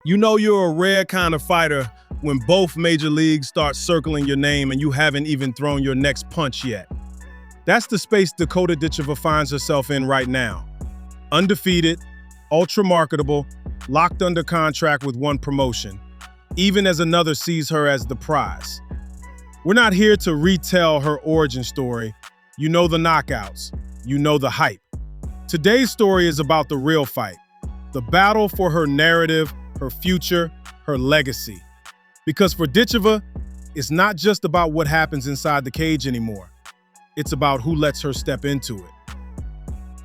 You know you're a rare kind of fighter when both major leagues start circling your name and you haven't even thrown your next punch yet. That's the space Dakota Ditcheva finds herself in right now. Undefeated, ultra-marketable, locked under contract with one promotion, even as another sees her as the prize. We're not here to retell her origin story. You know the knockouts. You know the hype. Today's story is about the real fight, the battle for her narrative, her future, her legacy. Because for Ditcheva, it's not just about what happens inside the cage anymore. It's about who lets her step into it.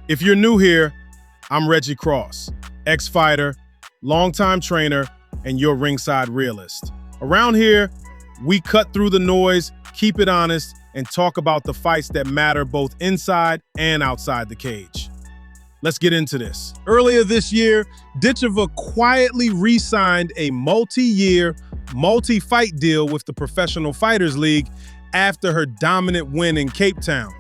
If you're new here, I'm Reggie Cross, ex-fighter, longtime trainer, and your ringside realist. Around here, we cut through the noise, keep it honest, and talk about the fights that matter both inside and outside the cage. Let's get into this. Earlier this year, Ditcheva quietly re-signed a multi-year, multi-fight deal with the Professional Fighters League after her dominant win in Cape Town.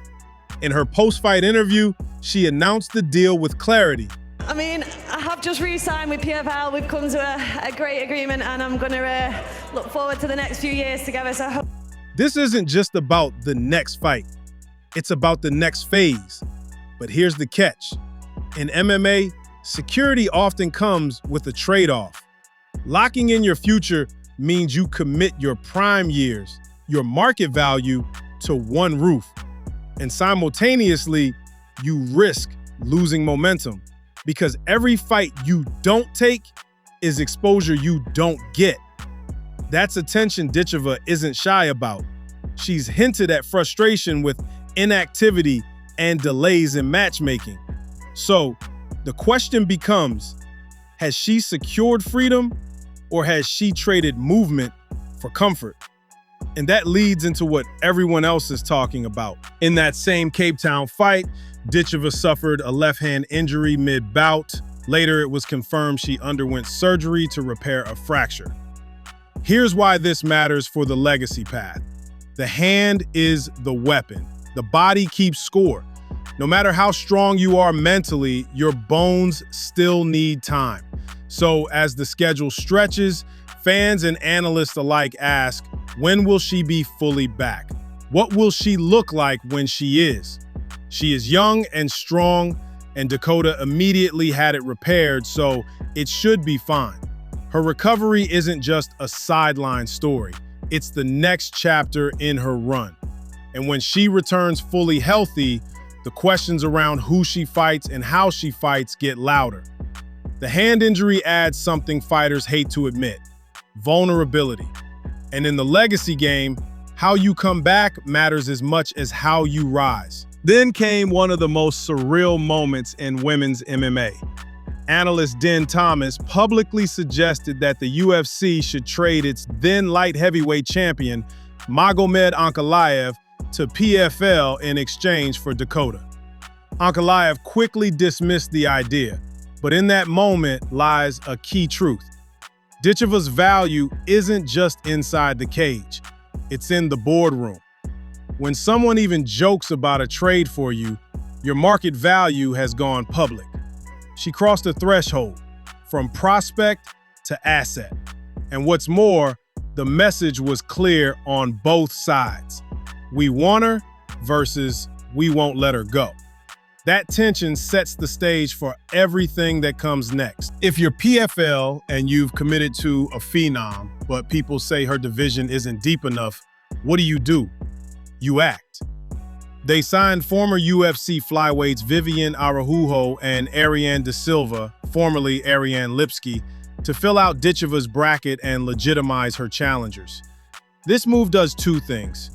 In her post-fight interview, she announced the deal with clarity. I mean, I have just re-signed with PFL. We've come to a great agreement, and I'm going to look forward to the next few years together. So I hope. This isn't just about the next fight. It's about the next phase. But here's the catch. In MMA, security often comes with a trade-off. Locking in your future means you commit your prime years, your market value, to one roof. And simultaneously, you risk losing momentum because every fight you don't take is exposure you don't get. That's a tension Ditcheva isn't shy about. She's hinted at frustration with inactivity and delays in matchmaking. So, the question becomes, has she secured freedom or has she traded movement for comfort? And that leads into what everyone else is talking about. In that same Cape Town fight, Ditcheva suffered a left-hand injury mid-bout. Later, it was confirmed she underwent surgery to repair a fracture. Here's why this matters for the legacy path. The hand is the weapon. The body keeps score. No matter how strong you are mentally, your bones still need time. So as the schedule stretches, fans and analysts alike ask, when will she be fully back? What will she look like when she is? She is young and strong, and Dakota immediately had it repaired, so it should be fine. Her recovery isn't just a sideline story. It's the next chapter in her run. And when she returns fully healthy, the questions around who she fights and how she fights get louder. The hand injury adds something fighters hate to admit: vulnerability. And in the legacy game, how you come back matters as much as how you rise. Then came one of the most surreal moments in women's MMA. Analyst Den Thomas publicly suggested that the UFC should trade its then light heavyweight champion, Magomed Ankalaev, to PFL in exchange for Dakota. Ankalaev quickly dismissed the idea, but in that moment lies a key truth. Ditcheva's value isn't just inside the cage, it's in the boardroom. When someone even jokes about a trade for you, your market value has gone public. She crossed a threshold from prospect to asset. And what's more, the message was clear on both sides. We want her versus we won't let her go. That tension sets the stage for everything that comes next. If you're PFL and you've committed to a phenom, but people say her division isn't deep enough, what do? You act. They signed former UFC flyweights Viviane Araujo and Ariane de Silva, formerly Ariane Lipski, to fill out Ditcheva's bracket and legitimize her challengers. This move does two things.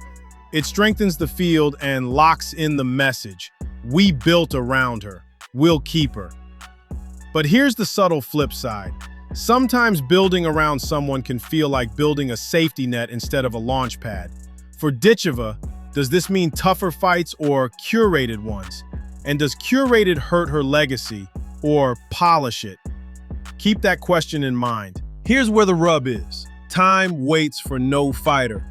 It strengthens the field and locks in the message: we built around her, we'll keep her. But here's the subtle flip side. Sometimes building around someone can feel like building a safety net instead of a launch pad. For Ditcheva, does this mean tougher fights or curated ones? And does curated hurt her legacy or polish it? Keep that question in mind. Here's where the rub is. Time waits for no fighter.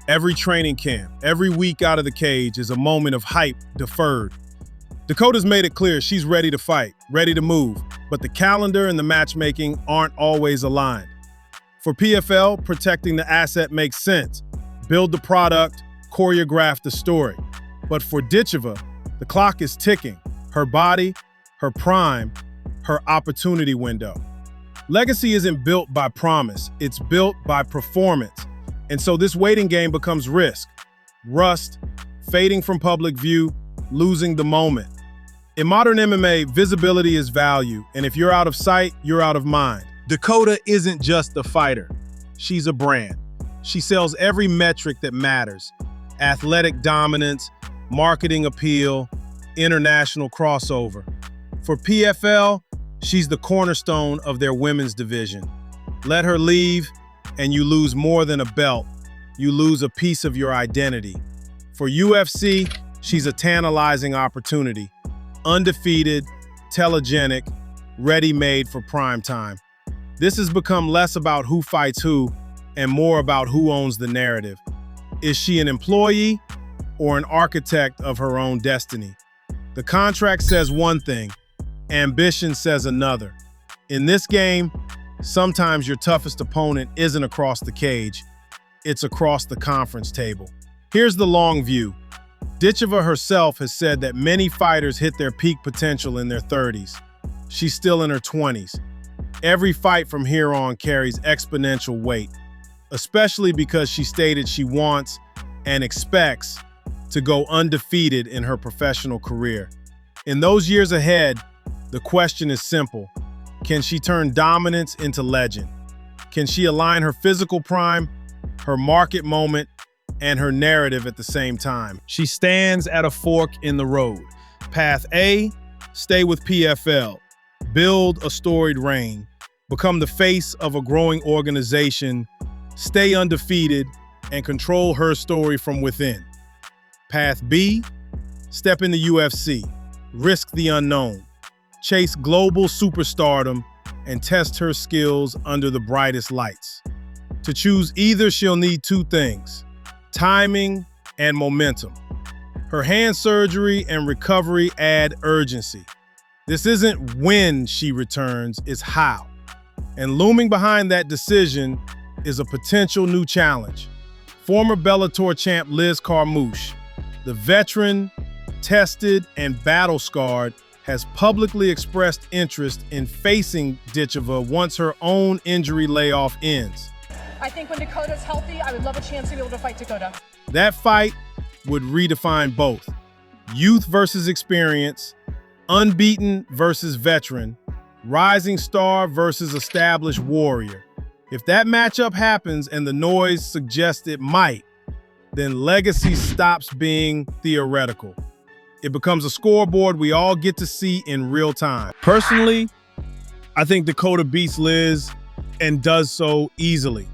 Every training camp, every week out of the cage is a moment of hype deferred. Dakota's made it clear she's ready to fight, ready to move, but the calendar and the matchmaking aren't always aligned. For PFL, protecting the asset makes sense. Build the product, choreograph the story. But for Ditcheva, the clock is ticking. Her body, her prime, her opportunity window. Legacy isn't built by promise, it's built by performance. And so this waiting game becomes risk, rust, fading from public view, losing the moment. In modern MMA, visibility is value, and if you're out of sight, you're out of mind. Dakota isn't just a fighter, she's a brand. She sells every metric that matters: athletic dominance, marketing appeal, international crossover. For PFL, she's the cornerstone of their women's division. Let her leave, and you lose more than a belt. You lose a piece of your identity. For UFC, she's a tantalizing opportunity. Undefeated, telegenic, ready-made for prime time. This has become less about who fights who and more about who owns the narrative. Is she an employee or an architect of her own destiny? The contract says one thing, ambition says another. In this game, sometimes your toughest opponent isn't across the cage, it's across the conference table. Here's the long view. Ditcheva herself has said that many fighters hit their peak potential in their 30s. She's still in her 20s. Every fight from here on carries exponential weight, especially because she stated she wants and expects to go undefeated in her professional career. In those years ahead, the question is simple. Can she turn dominance into legend? Can she align her physical prime, her market moment, and her narrative at the same time? She stands at a fork in the road. Path A, stay with PFL, build a storied reign, become the face of a growing organization, stay undefeated, and control her story from within. Path B, step in the UFC, risk the unknown, chase global superstardom, and test her skills under the brightest lights. To choose either, she'll need two things: timing and momentum. Her hand surgery and recovery add urgency. This isn't when she returns, it's how. And looming behind that decision is a potential new challenge. Former Bellator champ Liz Carmouche, the veteran, tested, and battle-scarred, has publicly expressed interest in facing Ditcheva once her own injury layoff ends. I think when Dakota's healthy, I would love a chance to be able to fight Dakota. That fight would redefine both. Youth versus experience, unbeaten versus veteran, rising star versus established warrior. If that matchup happens and the noise suggests it might, then legacy stops being theoretical. It becomes a scoreboard we all get to see in real time. Personally, I think Dakota beats Liz and does so easily.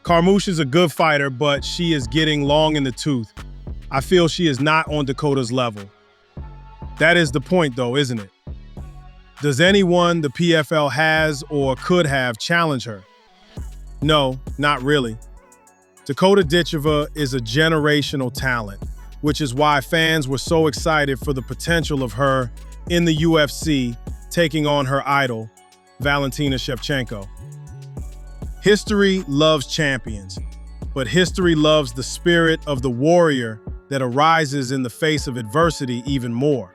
Carmouche is a good fighter, but she is getting long in the tooth. I feel she is not on Dakota's level. That is the point though, isn't it? Does anyone the PFL has or could have challenge her? No, not really. Dakota Ditcheva is a generational talent, which is why fans were so excited for the potential of her in the UFC, taking on her idol, Valentina Shevchenko. History loves champions, but history loves the spirit of the warrior that arises in the face of adversity even more.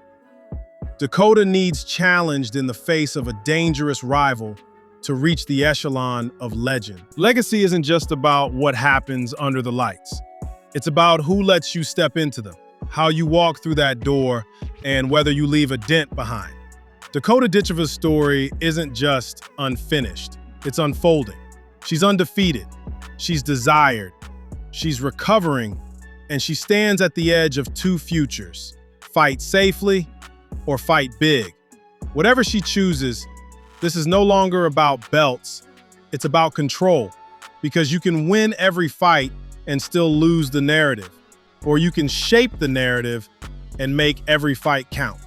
Dakota needs challenged in the face of a dangerous rival to reach the echelon of legend. Legacy isn't just about what happens under the lights. It's about who lets you step into them, how you walk through that door, and whether you leave a dent behind. Dakota Ditcheva's story isn't just unfinished, it's unfolding. She's undefeated, she's desired, she's recovering, and she stands at the edge of two futures: fight safely or fight big. Whatever she chooses, this is no longer about belts, it's about control, because you can win every fight and still lose the narrative, or you can shape the narrative and make every fight count.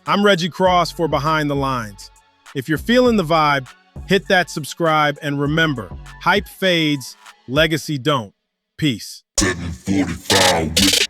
I'm Reggie Cross for Behind the Lines. If you're feeling the vibe, hit that subscribe, and remember, hype fades, legacy don't. Peace. 745